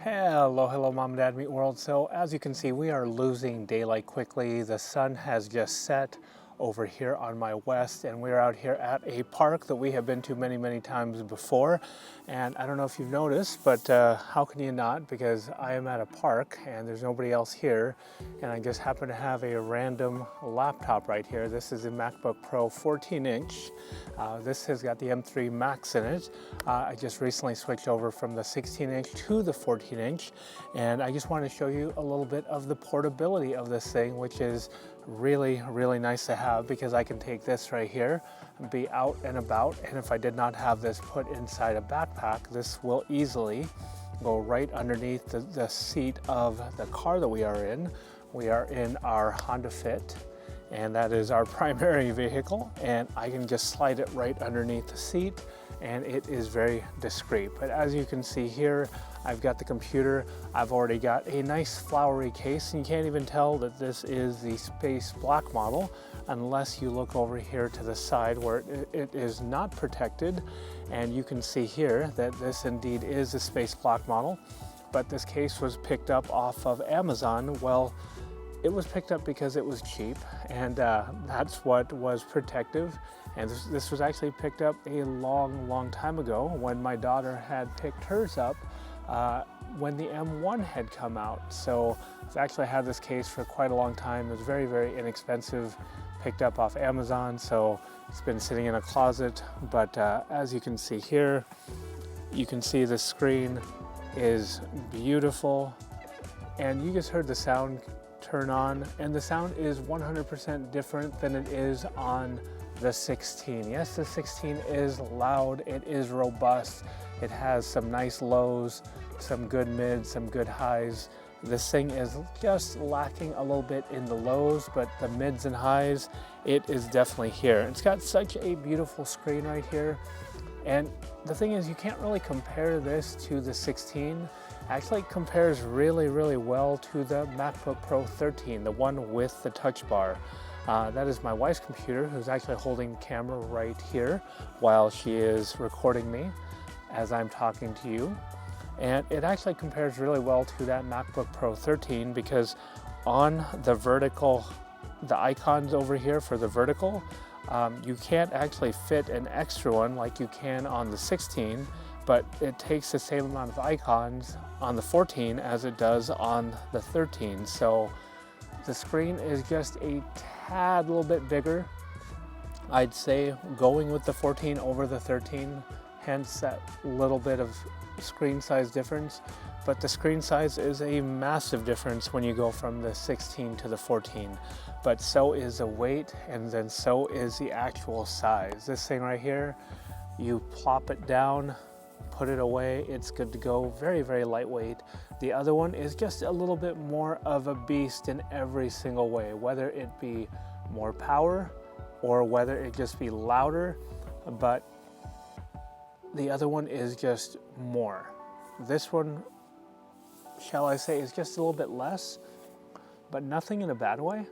Hello, Mom and Dad Meet World. So as you can see, we are losing daylight quickly. The sun has just set over here on my west, and we're out here at a park that we have been to many times before. And I don't know if you've noticed, but how can you not? Because I am at a park and there's nobody else here, and I just happen to have a random laptop right here. This is a MacBook Pro 14-inch. This has got the M3 Max in it. I just recently switched over from the 16-inch to the 14-inch, and I just want to show you a little bit of the portability of this thing, which is really nice to have, because I can take this right here and be out and about, and if I did not have this put inside a backpack, this will easily go right underneath the seat of the car that we are in. We are in our Honda Fit, and that is our primary vehicle, and I can just slide it right underneath the seat, and it is very discreet. But as you can see here, I've got the computer. I've already got a nice flowery case, and you can't even tell that this is the Space Black model unless you look over here to the side where it is not protected, and you can see here that this indeed is the Space Black model. But this case was picked up off of Amazon. Well, it was picked up because it was cheap, and that's what was protective. And this was actually picked up a long time ago when my daughter had picked hers up when the M1 had come out. So I've actually had this case for quite a long time. It was very inexpensive, picked up off Amazon, so it's been sitting in a closet. But as you can see here, you can see the screen is beautiful, and you just heard the sound turn on, and the sound is 100% different than it is on the 16. Yes, the 16 is loud, it is robust, it has some nice lows, some good mids, some good highs. This thing is just lacking a little bit in the lows, but the mids and highs, it is definitely here. It's got such a beautiful screen right here, and the thing is, you can't really compare this to the 16. Actually, it compares really well to the MacBook Pro 13, the one with the touch bar. That is my wife's computer, who's actually holding the camera right here while she is recording me as I'm talking to you. And it actually compares really well to that MacBook Pro 13, because on the vertical, the icons over here for the vertical, you can't actually fit an extra one like you can on the 16, but it takes the same amount of icons on the 14 as it does on the 13. So the screen is just a tad little bit bigger. I'd say going with the 14 over the 13, hence that little bit of screen size difference. But the screen size is a massive difference when you go from the 16 to the 14. But so is the weight, and then so is the actual size. This thing right here, you plop it down, put it away, it's good to go. Very lightweight. The other one is just a little bit more of a beast in every single way, whether it be more power or whether it just be louder, but the other one is just more. This one, shall I say, is just a little bit less, but nothing in a bad way.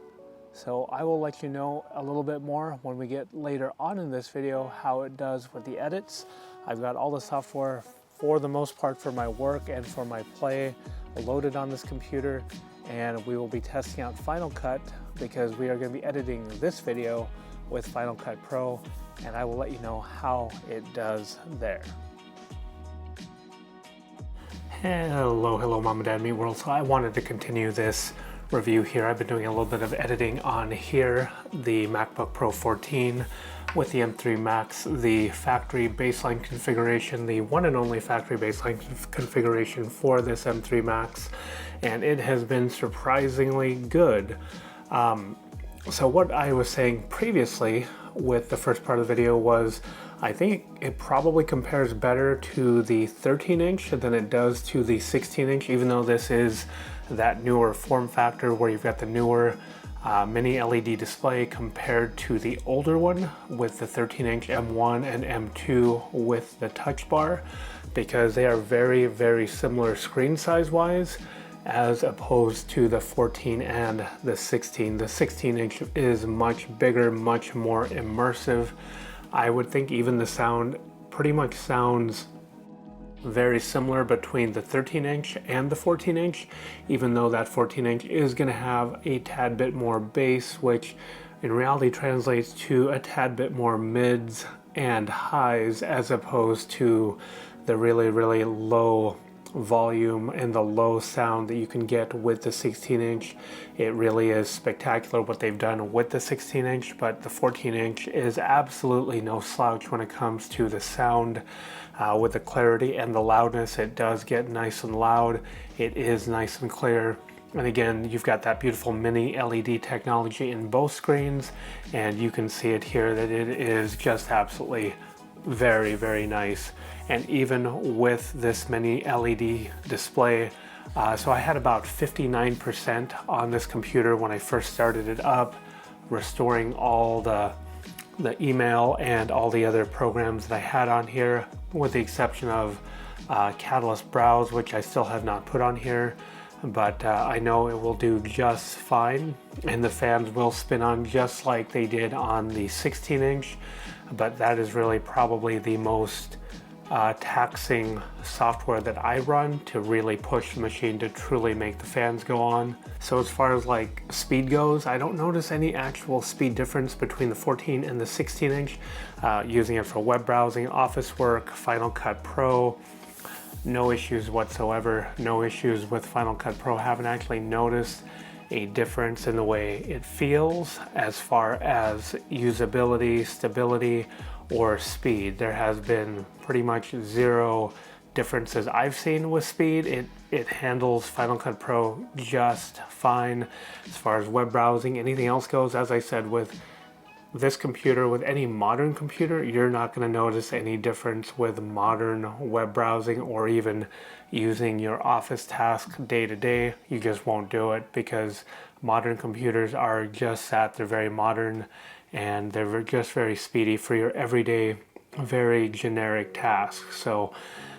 So I will let you know a little bit more when we get later on in this video how it does with the edits. I've got all the software for the most part for my work and for my play loaded on this computer, and we will be testing out Final Cut because we are going to be editing this video with Final Cut Pro, and I will let you know how it does there. Hello Mom and Dad Meet World. So I wanted to continue this review here. I've been doing a little bit of editing on here, the MacBook Pro 14 with the M3 Max, the factory baseline configuration, the one and only factory baseline configuration for this M3 Max, and it has been surprisingly good. So what I was saying previously with the first part of the video was I think it probably compares better to the 13-inch than it does to the 16-inch, even though this is that newer form factor where you've got the newer mini LED display compared to the older one with the 13-inch M1 and M2 with the touch bar, because they are very similar screen size wise as opposed to the 14 and the 16. The 16-inch is much bigger, much more immersive. I would think even the sound pretty much sounds very similar between the 13-inch and the 14-inch, even though that 14-inch is going to have a tad bit more bass, which in reality translates to a tad bit more mids and highs, as opposed to the really, really low volume and the low sound that you can get with the 16-inch. It really is spectacular what they've done with the 16-inch, but the 14-inch is absolutely no slouch when it comes to the sound. With the clarity and the loudness, it does get nice and loud. It is nice and clear. And again, you've got that beautiful mini LED technology in both screens, and you can see it here that it is just absolutely very, very nice. And even with this mini LED display, so I had about 59% on this computer when I first started it up, restoring all the email and all the other programs that I had on here, with the exception of Catalyst Browse, which I still have not put on here. But I know it will do just fine, and the fans will spin on just like they did on the 16-inch. But that is really probably the most taxing software that I run to really push the machine to truly make the fans go on. So as far as like speed goes, I don't notice any actual speed difference between the 14 and the 16-inch. Using it for web browsing, office work, Final Cut Pro, no issues whatsoever. No issues with Final Cut Pro. Haven't actually noticed a difference in the way it feels as far as usability, stability, or speed. There has been pretty much zero differences I've seen with speed. It handles Final Cut Pro just fine. As far as web browsing, anything else goes, as I said, with this computer, with any modern computer, you're not going to notice any difference with modern web browsing or even using your office task day to day. You just won't do it, because modern computers are just that. They're very modern and they're just very speedy for your everyday, very generic tasks. So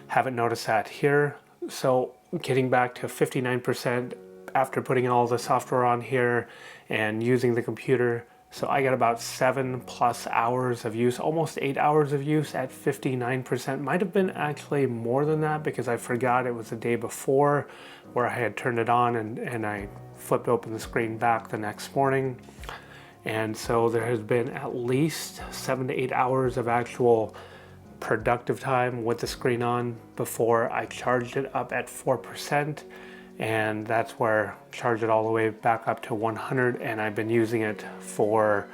haven't noticed that here. So getting back to 59% after putting all the software on here and using the computer. So I got about 7+ hours of use, almost 8 hours of use at 59%. Might have been actually more than that, because I forgot it was the day before where I had turned it on, and I flipped open the screen back the next morning. And so there has been at least 7 to 8 hours of actual productive time with the screen on before I charged it up at 4%. And that's where I charged it all the way back up to 100, and I've been using it for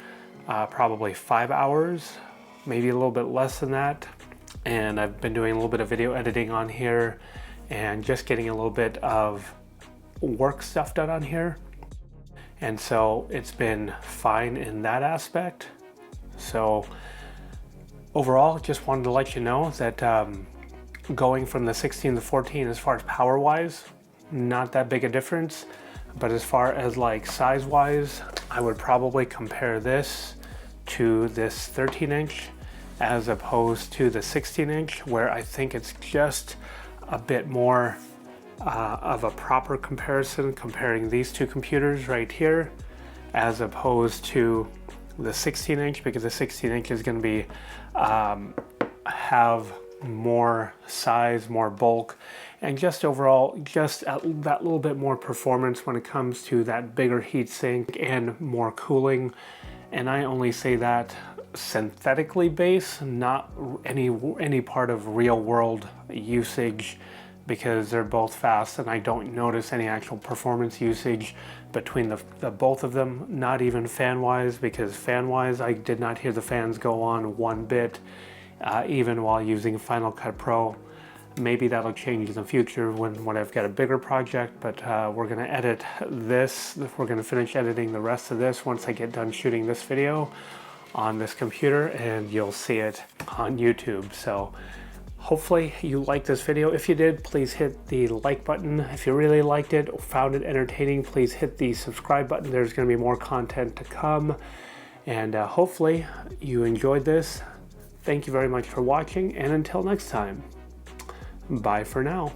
probably 5 hours, maybe a little bit less than that. And I've been doing a little bit of video editing on here and just getting a little bit of work stuff done on here. And so it's been fine in that aspect. So overall, just wanted to let you know that going from the 16 to 14, as far as power wise, not that big a difference. But as far as like size wise, I would probably compare this to this 13-inch as opposed to the 16-inch, where I think it's just a bit more of a proper comparison, comparing these two computers right here as opposed to the 16-inch, because the 16-inch is going to be have more size, more bulk, and just overall just that little bit more performance when it comes to that bigger heat sink and more cooling. And I only say that synthetically based, not any part of real world usage, because they're both fast and I don't notice any actual performance usage between the both of them, not even fan wise, because fan wise I did not hear the fans go on one bit, even while using Final Cut Pro. Maybe that'll change in the future when I've got a bigger project, but we're gonna edit this. We're gonna finish editing the rest of this once I get done shooting this video on this computer, and you'll see it on YouTube. So hopefully you liked this video. If you did, please hit the like button. If you really liked it or found it entertaining, please hit the subscribe button. There's gonna be more content to come. And hopefully you enjoyed this. Thank you very much for watching, and until next time, bye for now.